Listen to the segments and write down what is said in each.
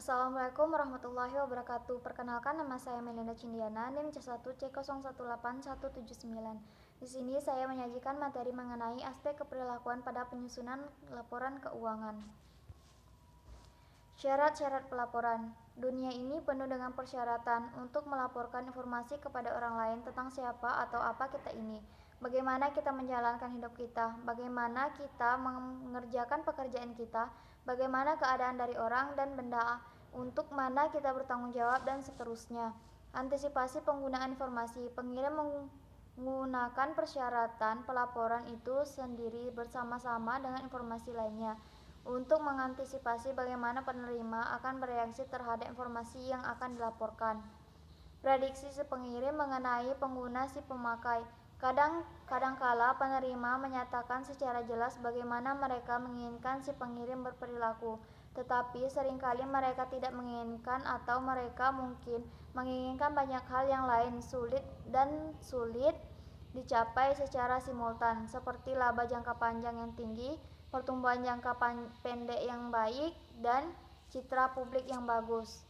Assalamualaikum warahmatullahi wabarakatuh. Perkenalkan, nama saya Melinda Cindiana, NIM C1C018179. Di sini saya menyajikan materi mengenai aspek keperlakuan pada penyusunan laporan keuangan. Syarat-syarat pelaporan. Dunia ini penuh dengan persyaratan untuk melaporkan informasi kepada orang lain tentang siapa atau apa kita ini, bagaimana kita menjalankan hidup kita, bagaimana kita mengerjakan pekerjaan kita, bagaimana keadaan dari orang dan benda, untuk mana kita bertanggung jawab, dan seterusnya. Antisipasi penggunaan informasi. Pengirim menggunakan persyaratan pelaporan itu sendiri bersama-sama dengan informasi lainnya untuk mengantisipasi bagaimana penerima akan bereaksi terhadap informasi yang akan dilaporkan. Prediksi si pengirim mengenai pengguna si pemakai. Kadangkala penerima menyatakan secara jelas bagaimana mereka menginginkan si pengirim berperilaku, tetapi seringkali mereka tidak menginginkan atau mereka mungkin menginginkan banyak hal yang lain sulit dicapai secara simultan, seperti laba jangka panjang yang tinggi, pertumbuhan jangka pendek yang baik, dan citra publik yang bagus.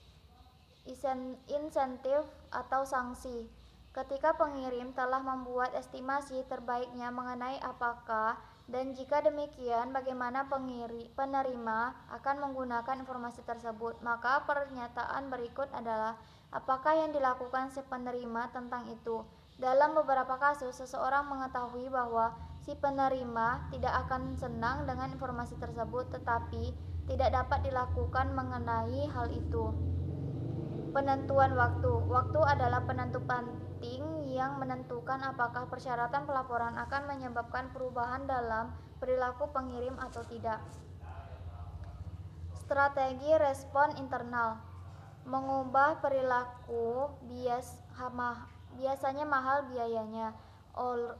Insentif atau sanksi. Ketika pengirim telah membuat estimasi terbaiknya mengenai apakah dan jika demikian bagaimana penerima akan menggunakan informasi tersebut, maka pernyataan berikut adalah apakah yang dilakukan si penerima tentang itu. Dalam beberapa kasus, seseorang mengetahui bahwa si penerima tidak akan senang dengan informasi tersebut, tetapi tidak dapat dilakukan mengenai hal itu. Penentuan waktu. Waktu adalah penentu penting yang menentukan apakah persyaratan pelaporan akan menyebabkan perubahan dalam perilaku pengirim atau tidak. Strategi respon internal. Mengubah perilaku biasanya mahal biayanya.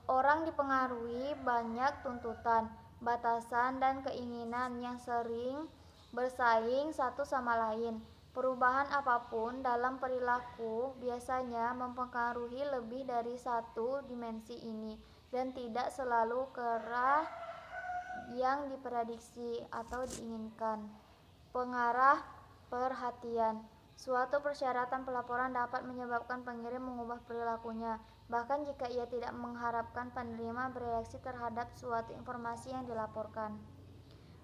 Orang dipengaruhi banyak tuntutan, batasan, dan keinginan yang sering bersaing satu sama lain. Perubahan apapun dalam perilaku biasanya mempengaruhi lebih dari satu dimensi ini dan tidak selalu ke arah yang diprediksi atau diinginkan. Pengarah perhatian. Suatu persyaratan pelaporan dapat menyebabkan pengirim mengubah perilakunya, bahkan jika ia tidak mengharapkan penerima bereaksi terhadap suatu informasi yang dilaporkan.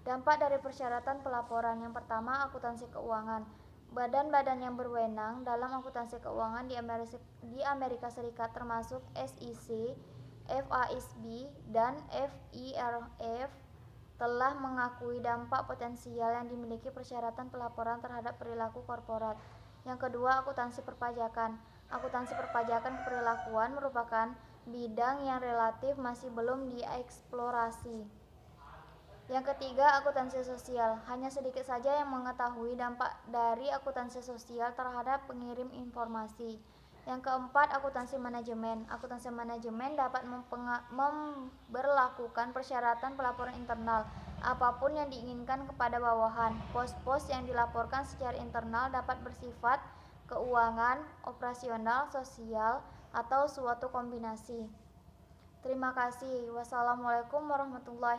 Dampak dari persyaratan pelaporan. Yang pertama, akuntansi keuangan. Badan-badan yang berwenang dalam akuntansi keuangan di Amerika Serikat termasuk SEC, FASB, dan FIRF telah mengakui dampak potensial yang dimiliki persyaratan pelaporan terhadap perilaku korporat. Yang kedua, akuntansi perpajakan. Akuntansi perpajakan keperilakuan merupakan bidang yang relatif masih belum dieksplorasi. Yang ketiga, akuntansi sosial. Hanya sedikit saja yang mengetahui dampak dari akuntansi sosial terhadap pengirim informasi. Yang keempat, akuntansi manajemen. Akuntansi manajemen dapat memberlakukan persyaratan pelaporan internal apapun yang diinginkan kepada bawahan. Pos-pos yang dilaporkan secara internal dapat bersifat keuangan, operasional, sosial, atau suatu kombinasi. Terima kasih. Wassalamualaikum warahmatullahi